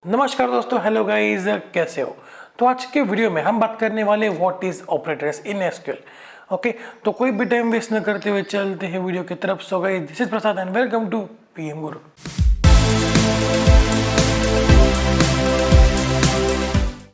नमस्कार दोस्तों, hello guys, कैसे हो। तो आज के वीडियो में हम बात करने वाले what is operators in SQL. Okay, तो कोई भी टाइम वेस्ट न करते हुए चलते हैं वीडियो की तरफ। So guys, this is Prasad and welcome to PM Guru.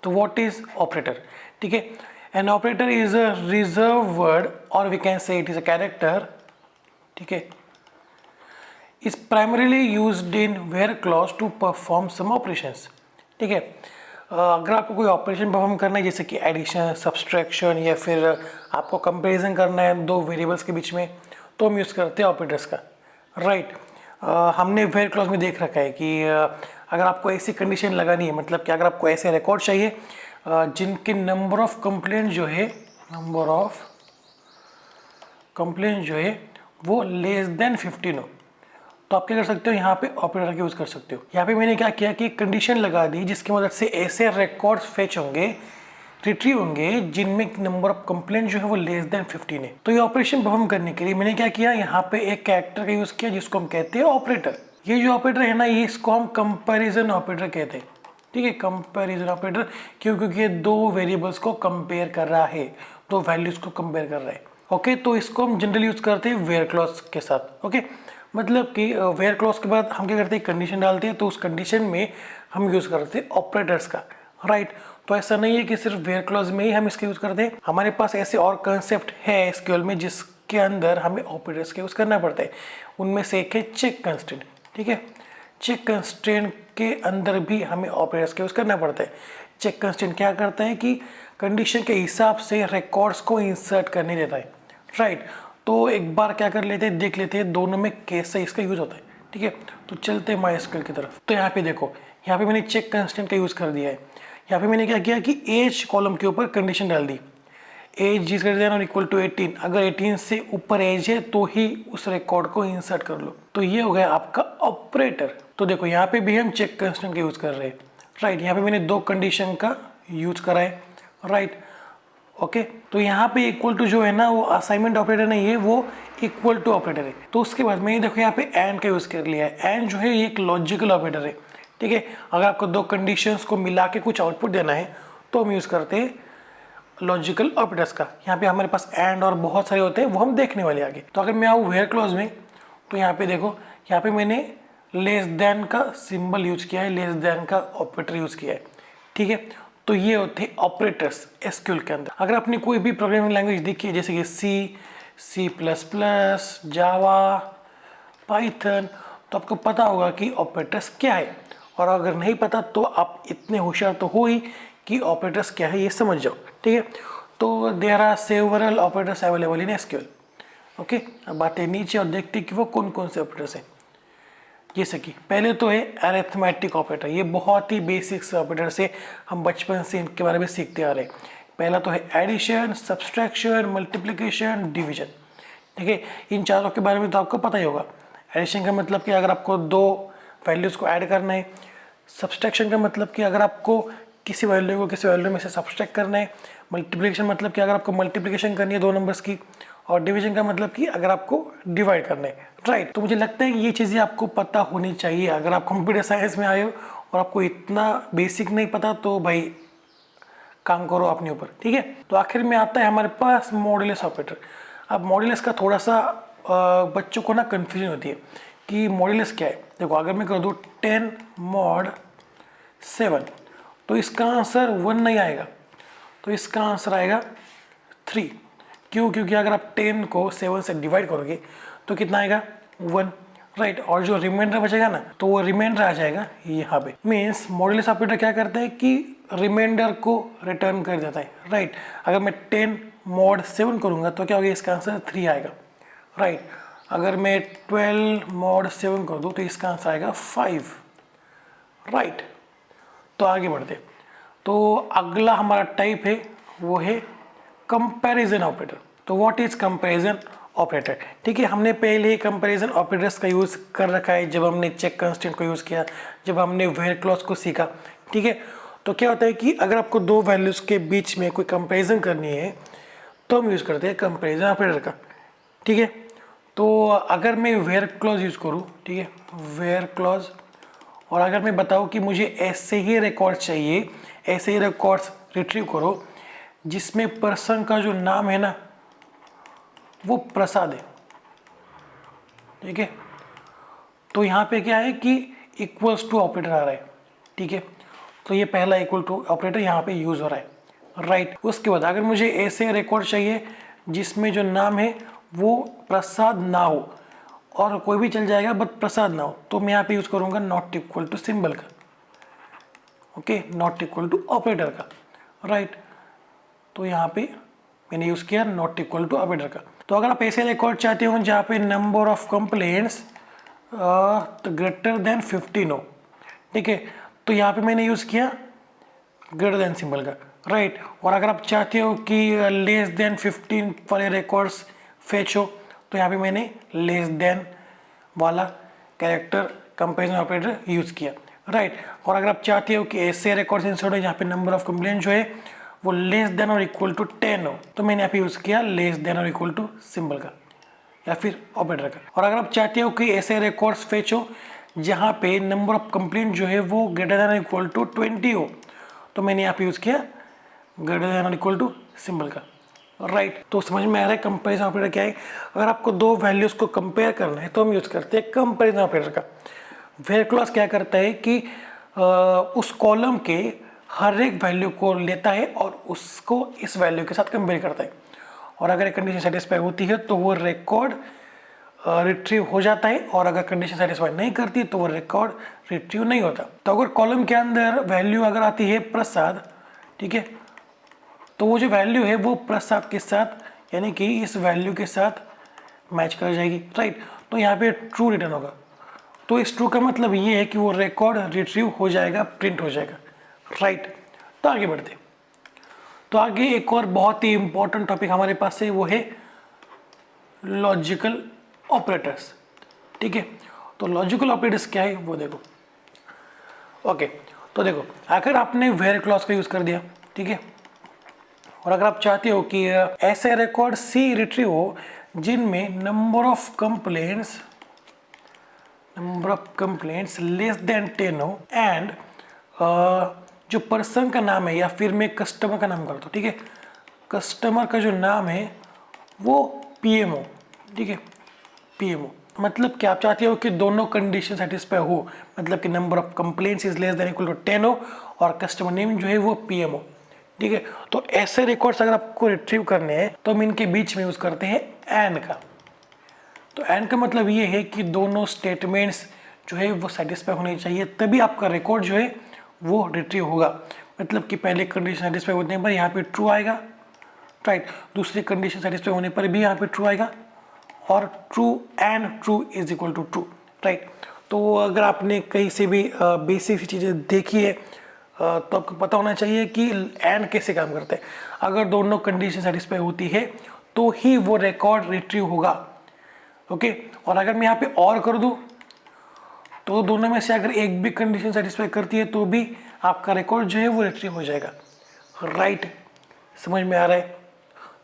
तो व्हाट इज ऑपरेटर, ठीक है। An operator is a reserved word और we can say it is a character, ठीक है, is primarily used in where clause to perform some operations, ठीक है। अगर आपको कोई ऑपरेशन परफॉर्म करना है जैसे कि एडिशन, सब्सट्रैक्शन या फिर आपको कंपैरिजन करना है दो वेरिएबल्स के बीच में, तो हम यूज़ करते हैं ऑपरेटर्स का, राइट। हमने वेयर क्लॉज में देख रखा है कि अगर आपको ऐसी कंडीशन लगानी है, मतलब कि अगर आपको ऐसे रिकॉर्ड चाहिए जिनके नंबर ऑफ कंप्लेंट जो है वो लेस देन 15 हो, तो आप क्या कर सकते हो, यहाँ पे ऑपरेटर का यूज कर सकते हो। यहाँ पे मैंने क्या किया कि कंडीशन लगा दी जिसकी मदद से ऐसे रिकॉर्ड्स फेच होंगे, रिट्रीव होंगे जिनमें नंबर ऑफ कंप्लेंट जो है वो लेस देन 15 है। तो ये ऑपरेशन परफॉर्म करने के लिए मैंने क्या किया, यहाँ पे एक कैरेक्टर का यूज किया जिसको हम कहते हैं ऑपरेटर। ये जो ऑपरेटर है ना, ये इसको हम कंपेरिजन ऑपरेटर कहते हैं, ठीक है। कंपेरिजन ऑपरेटर क्योंकि ये दो वेरिएबल्स को कंपेयर कर रहा है, दो वैल्यूज को कंपेयर कर रहा है। ओके, तो इसको हम जनरली यूज करते हैं वेयर क्लॉज के साथ। ओके, मतलब कि वेयर क्लॉज के बाद हम क्या करते हैं, कंडीशन डालते हैं, तो उस कंडीशन में हम यूज करते हैं ऑपरेटर्स का, राइट। तो ऐसा नहीं है कि सिर्फ वेयर क्लॉज में ही हम इसका यूज करते हैं, हमारे पास ऐसे और कंसेप्ट है एसक्यूएल में जिसके अंदर हमें ऑपरेटर्स का यूज करना पड़ता है। उनमें से एक है चेक कंस्ट्रेंट, ठीक है। चेक कंस्ट्रेंट के अंदर भी हमें ऑपरेटर्स का यूज करना पड़ता है। चेक कंस्ट्रेंट क्या करता है कि कंडीशन के हिसाब से रिकॉर्ड्स को इंसर्ट करने देता है, राइट। तो एक बार क्या कर लेते हैं, देख लेते हैं दोनों में कैसे इसका यूज होता है, ठीक है। तो चलते हैं माइस्क्यूएल की तरफ। तो यहाँ पे देखो, यहाँ पे मैंने चेक कंस्टेंट का यूज कर दिया है। यहाँ पे मैंने क्या किया कि एज कॉलम के ऊपर कंडीशन डाल दी, एज इज ग्रेटर देन और इक्वल टू 18। अगर 18 से ऊपर एज है तो ही उस रिकॉर्ड को इंसर्ट कर लो। तो ये हो गया आपका ऑपरेटर। तो देखो यहाँ पे भी हम चेक कंस्टेंट का यूज कर रहे हैं, राइट। यहाँ पे मैंने दो कंडीशन का यूज करा है, राइट। ओके, तो यहाँ पे इक्वल टू जो है ना, वो असाइनमेंट ऑपरेटर नहीं है, वो इक्वल टू ऑपरेटर है। तो उसके बाद मैंने देखो यहाँ पे एंड का यूज कर लिया है। एंड जो है ये एक लॉजिकल ऑपरेटर है, ठीक है। अगर आपको दो कंडीशंस को मिला के कुछ आउटपुट देना है तो हम यूज करते हैं लॉजिकल ऑपरेटर्स का। यहाँ पे हमारे पास एंड और बहुत सारे होते हैं, वो हम देखने वाले आगे। तो अगर मैं आऊँ वेयर क्लॉज में, तो यहाँ पे देखो, यहाँ पे मैंने लेस देन का सिंबल यूज किया है, लेस देन का ऑपरेटर यूज किया है, ठीक है। तो ये होते हैं ऑपरेटर्स एसक्यूएल के अंदर। अगर आपने कोई भी प्रोग्रामिंग लैंग्वेज देखी है जैसे कि सी प्लस प्लस, जावा, पाइथन, तो आपको पता होगा कि ऑपरेटर्स क्या है। और अगर नहीं पता तो आप इतने होशियार तो हो ही कि ऑपरेटर्स क्या है ये समझ जाओ, ठीक है। तो there are several operators available in SQL. Okay, अब बातें नीचे और देखते हैं कि वो कौन कौन से ऑपरेटर्स हैं। जैसे कि पहले तो है अरिथमेटिक ऑपरेटर। ये बहुत ही बेसिक से ऑपरेटर से हम बचपन से इनके बारे में सीखते आ रहे हैं। पहला तो है एडिशन, सब्सट्रैक्शन, मल्टीप्लिकेशन, डिवीजन, ठीक है। इन चारों के बारे में तो आपको पता ही होगा। एडिशन का मतलब कि अगर आपको दो वैल्यूज़ को ऐड करना है। सब्सट्रैक्शन का मतलब कि अगर आपको किसी वैल्यू को किसी वैल्यू में से सब्सट्रैक्ट करना है। मल्टीप्लिकेशन मतलब कि अगर आपको मल्टीप्लिकेशन करनी है दो नंबर्स की। और डिवीजन का मतलब कि अगर आपको डिवाइड करना है, राइट। तो मुझे लगता है कि ये चीज़ें आपको पता होनी चाहिए। अगर आप कंप्यूटर साइंस में आए हो और आपको इतना बेसिक नहीं पता तो भाई काम करो अपने ऊपर, ठीक है। तो आखिर में आता है हमारे पास मॉड्यूलस ऑपरेटर। अब मॉड्यूलस का थोड़ा सा बच्चों को ना कन्फ्यूजन होती है कि मॉड्यूलस क्या है। देखो, अगर मैं कर दूँ 10 mod 7 तो इसका आंसर 1 नहीं आएगा, तो इसका आंसर आएगा 3। क्यों? क्योंकि अगर आप 10 को 7 से डिवाइड करोगे तो कितना आएगा, 1, राइट। और जो रिमाइंडर बचेगा ना, तो वो रिमाइंडर आ जाएगा यहाँ पे। मीन्स मॉड्यूलस ऑपरेटर क्या करता है कि रिमाइंडर को रिटर्न कर देता है, राइट। अगर मैं 10 mod 7 करूँगा तो क्या होगा, इसका आंसर 3 आएगा, राइट। अगर मैं 12 mod 7 कर दूँ तो इसका आंसर आएगा 5, राइट। तो आगे बढ़ते, तो अगला हमारा टाइप है वो है कंपैरिजन ऑपरेटर। तो व्हाट इज कंपैरिजन ऑपरेटर, ठीक है। हमने पहले ही कंपैरिजन ऑपरेटर्स का यूज़ कर रखा है जब हमने चेक कंस्टेंट को यूज़ किया, जब हमने वेयर क्लॉज को सीखा, ठीक है। तो क्या होता है कि अगर आपको दो वैल्यूज़ के बीच में कोई कंपैरिजन करनी है तो हम यूज़ करते हैं कंपैरिजन ऑपरेटर का, ठीक है। तो अगर मैं वेयर क्लॉज यूज़ करूँ, ठीक है, वेयर क्लॉज, और अगर मैं बताऊँ कि मुझे ऐसे ही रिकॉर्ड चाहिए, ऐसे ही रिकॉर्ड्स रिट्रीव करो जिसमें पर्सन का जो नाम है ना वो प्रसाद है, ठीक है, तो यहाँ पे क्या है कि इक्वल्स टू ऑपरेटर आ रहा है, ठीक है, तो ये पहला इक्वल टू ऑपरेटर यहाँ पे यूज हो रहा है, राइट। उसके बाद अगर मुझे ऐसे रिकॉर्ड चाहिए जिसमें जो नाम है वो प्रसाद ना हो, और कोई भी चल जाएगा बट प्रसाद ना हो, तो मैं यहाँ पे यूज करूंगा नॉट इक्वल टू सिंबल का, okay, not equal to operator का, राइट। तो यहाँ पे मैंने यूज किया नॉट इक्वल टू ऑपरेटर का। तो अगर आप ऐसे रिकॉर्ड चाहते हो जहाँ पे number of complaints greater than 15 हो, ठीक है, तो यहाँ पे मैंने यूज किया ग्रेटर देन सिंबल का, राइट। और अगर आप चाहते हो कि लेस देन 15 वाले रिकॉर्ड्स फेच हो, तो यहाँ पे मैंने लेस देन वाला कैरेक्टर कंपेरिजन ऑपरेटर यूज किया, राइट। और अगर आप चाहते हो कि ऐसे रिकॉर्ड्स इंसर्ट हो जहाँ पे नंबर ऑफ कंप्लेंट जो है वो लेस देन और इक्वल टू 10 हो, तो मैंने यहाँ पे यूज किया लेस देन और इक्वल टू सिंबल का या फिर ऑपरेटर का। और अगर आप चाहते हो कि ऐसे रिकॉर्ड्स फेच हो जहाँ पे नंबर ऑफ कंप्लेंट जो है वो ग्रेटर देन और इक्वल टू 20 हो, तो मैंने यहाँ पे यूज किया ग्रेटर देन और इक्वल टू सिंबल का, राइट। तो समझ में आ रहा है कंपेरिजन ऑपरेटर क्या है। अगर आपको दो वैल्यूज को कंपेयर करना है तो हम यूज करते हैं कंपेरिजन ऑपरेटर का। वेयर क्लॉज क्या करता है कि उस कॉलम के हर एक वैल्यू को लेता है और उसको इस वैल्यू के साथ कंपेयर करता है, और अगर एक कंडीशन सेटिस्फाई होती है तो वो रिकॉर्ड रिट्रीव हो जाता है, और अगर कंडीशन सेटिस्फाई नहीं करती तो वो रिकॉर्ड रिट्रीव नहीं होता। तो अगर कॉलम के अंदर वैल्यू अगर आती है प्रसाद, ठीक है, तो वो जो वैल्यू है वो प्रसाद के साथ यानी कि इस वैल्यू के साथ मैच कर जाएगी, राइट। तो यहाँ पे ट्रू रिटर्न होगा। तो इस ट्रू का मतलब ये है कि वो रिकॉर्ड रिट्रीव हो जाएगा, प्रिंट हो जाएगा, राइट। तो आगे बढ़ते। तो आगे एक और बहुत ही इंपॉर्टेंट टॉपिक हमारे पास है, वो है लॉजिकल ऑपरेटर्स, ठीक है। तो लॉजिकल ऑपरेटर्स क्या है वो देखो, ओके। तो देखो अगर आपने वेयर क्लॉज का यूज कर दिया, ठीक है, और अगर आप चाहते हो कि ऐसे रिकॉर्ड सी रिट्रीव हो जिनमें number of complaints less then 10 हो, एंड जो पर्सन का नाम है या फिर मैं कस्टमर का नाम करता हूँ, ठीक है, कस्टमर का जो नाम है वो पीएम हो, ठीक है, पीएम हो, मतलब कि आप चाहते हो कि दोनों कंडीशन सेटिस्फाई हो, मतलब कि number of complaints is less than equal to 10 हो और कस्टमर नेम जो है वो पीएम हो, ठीक है। तो ऐसे रिकॉर्ड्स अगर आपको रिट्रीव करने हैं तो हम इनके बीच में यूज करते हैं एंड का। तो एंड का मतलब ये है कि दोनों स्टेटमेंट्स जो है वो सेटिस्फाई होने चाहिए, तभी आपका रिकॉर्ड जो है वो रिट्रीव होगा। मतलब कि पहले कंडीशन सेटिस्फाई होने पर यहाँ पे ट्रू आएगा, राइट, दूसरी कंडीशन सेटिस्फाई होने पर भी यहाँ पे ट्रू आएगा, और true and true is equal to true, right. तो अगर आपने कहीं से भी बेसिक चीज़ें देखी है तो आपको पता होना चाहिए कि एंड कैसे काम करता है। अगर दोनों कंडीशन सेटिस्फाई होती है तो ही वो रिकॉर्ड रिट्रीव होगा, ओके। और अगर मैं यहाँ पे और कर दूँ तो दोनों में से अगर एक भी कंडीशन सेटिस्फाई करती है तो भी आपका रिकॉर्ड जो है वो रिट्रीव हो जाएगा, राइट। समझ में आ रहा है।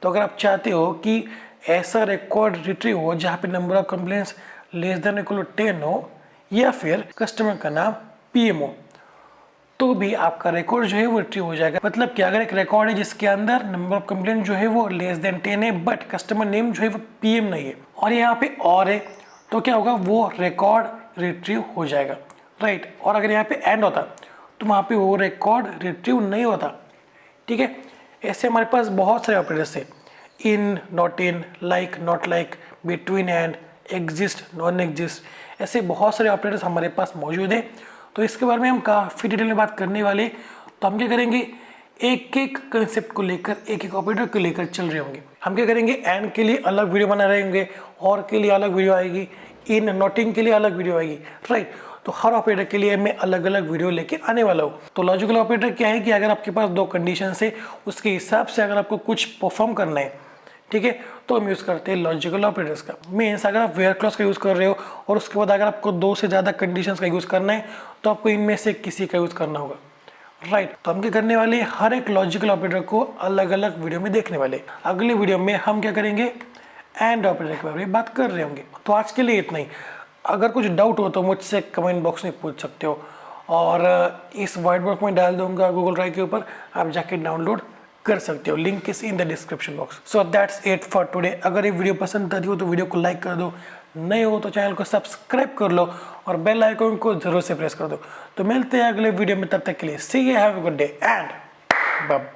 तो अगर आप चाहते हो कि ऐसा रिकॉर्ड रिट्रीव हो जहाँ पे number of complaints less than equal to 10 हो या फिर कस्टमर का नाम पीएम हो, तो भी आपका रिकॉर्ड जो है वो रिट्रीव हो जाएगा। मतलब कि अगर एक रिकॉर्ड है जिसके अंदर नंबर ऑफ कंप्लेंट जो है वो लेस देन 10 है बट कस्टमर नेम जो है वो पीएम नहीं है और यहाँ पे और है, तो क्या होगा, वो रिकॉर्ड रिट्रीव हो जाएगा, राइट। और अगर यहाँ पे एंड होता तो वहाँ पे वो रिकॉर्ड रिट्रीव नहीं होता, ठीक है। ऐसे हमारे पास बहुत सारे ऑपरेटर्स है, in, not in, like, not like, between and, exist, non exist, ऐसे बहुत सारे ऑपरेटर्स हमारे पास मौजूद है। तो इसके बारे में हम काफ़ी डिटेल में बात करने वाले। तो हम क्या करेंगे, एक एक कंसेप्ट को लेकर, एक एक ऑपरेटर को लेकर चल रहे होंगे। हम क्या करेंगे, एंड के लिए अलग वीडियो बना रहे होंगे, और के लिए अलग वीडियो आएगी, इन, नॉटिंग के लिए अलग वीडियो आएगी, राइट। तो हर ऑपरेटर के लिए मैं अलग अलग वीडियो लेके आने वाला हूँ। तो लॉजिकल ऑपरेटर क्या है कि अगर आपके पास दो कंडीशन है उसके हिसाब से अगर आपको कुछ परफॉर्म करना है, ठीक है, तो हम यूज़ करते हैं लॉजिकल ऑपरेटर्स का। मीन्स अगर आप वेयर क्लॉज का यूज़ कर रहे हो और उसके बाद अगर आपको दो से ज़्यादा कंडीशंस का यूज़ करना है तो आपको इनमें से किसी का यूज़ करना होगा, राइट। तो हम क्या करने वाले, हर एक लॉजिकल ऑपरेटर को अलग अलग वीडियो में देखने वाले। अगले वीडियो में हम क्या करेंगे, एंड ऑपरेटर के बारे में बात कर रहे होंगे। तो आज के लिए इतना ही। अगर कुछ डाउट हो तो मुझसे कमेंट बॉक्स में पूछ सकते हो। और इस वाइट बॉक्स में डाल दूंगा गूगल ड्राइव के ऊपर, आप जाके डाउनलोड कर सकते हो। Link is in the description box. So that's it for today. अगर ये वीडियो पसंद आती हो तो वीडियो को लाइक कर दो, नए हो तो चैनल को सब्सक्राइब कर लो और बेल आइकन को जरूर से प्रेस कर दो। तो मिलते हैं अगले वीडियो में, तब तक के लिए see you, have a good day and bye.